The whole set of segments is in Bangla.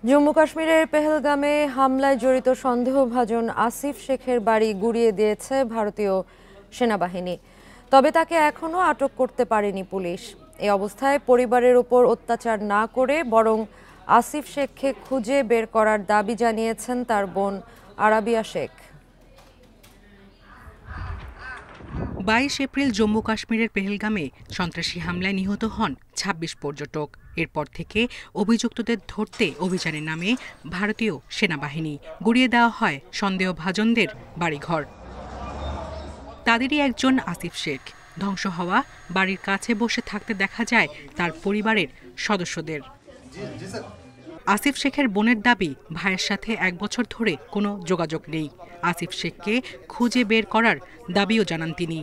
জম্মু কাশ্মীরের পেহেলগামে হামলায় জড়িত সন্দেহভাজন আসিফ শেখের বাড়ি গুঁড়িয়ে দিয়েছে ভারতীয় সেনাবাহিনী। তবে তাকে এখনও আটক করতে পারেনি পুলিশ। এই অবস্থায় পরিবারের ওপর অত্যাচার না করে বরং আসিফ শেখকে খুঁজে বের করার দাবি জানিয়েছেন তার বোন আরাবিয়া শেখ। 22 এপ্রিল জম্মু কাশ্মীরের পেহেলগামে সন্ত্রাসী হামলায় নিহত হন ২৬ পর্যটক। এরপর থেকে অভিযুক্তদের ধরতে অভিযানের নামে ভারতীয় সেনাবাহিনী গুঁড়িয়ে দেওয়া হয় সন্দেহভাজনদের বাড়িঘর। তাদেরই একজন আসিফ শেখ। ধ্বংস হওয়া বাড়ির কাছে বসে থাকতে দেখা যায় তার পরিবারের সদস্যদের। আসিফ শেখের বোনের দাবি, ভাইয়ের সাথে ১ বছর ধরে কোনো যোগাযোগ নেই। আসিফ শেখকে খুঁজে বের করার দাবিও জানান তিনি।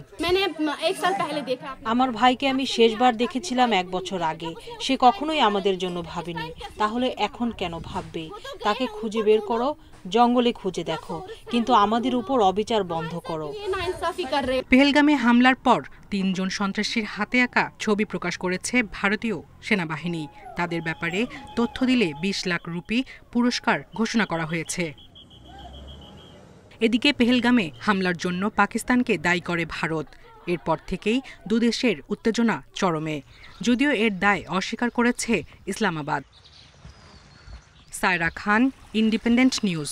আমার ভাইকে আমি শেষবার দেখেছিলাম ১ বছর আগে। সে কখনোই আমাদের জন্য ভাবেনি, তাহলে এখন কেন ভাববে? তাকে খুঁজে বের করো, জঙ্গলে খুঁজে দেখো, কিন্তু আমাদের উপর অবিচার বন্ধ করো। পেহেলগামে হামলার পর ৩ জন সন্ত্রাসীর হাতে আঁকা ছবি প্রকাশ করেছে ভারতীয় সেনাবাহিনী। তাদের ব্যাপারে তথ্য দিলে ২০ লাখ রুপি পুরস্কার ঘোষণা করা হয়েছে। এদিকে পেহেলগামে হামলার জন্য পাকিস্তানকে দায়ী করে ভারত। এরপর থেকেই দুদেশের উত্তেজনা চরমে, যদিও এর দায় অস্বীকার করেছে ইসলামাবাদ। সায়রা খান, ইন্ডিপেন্ডেন্ট নিউজ।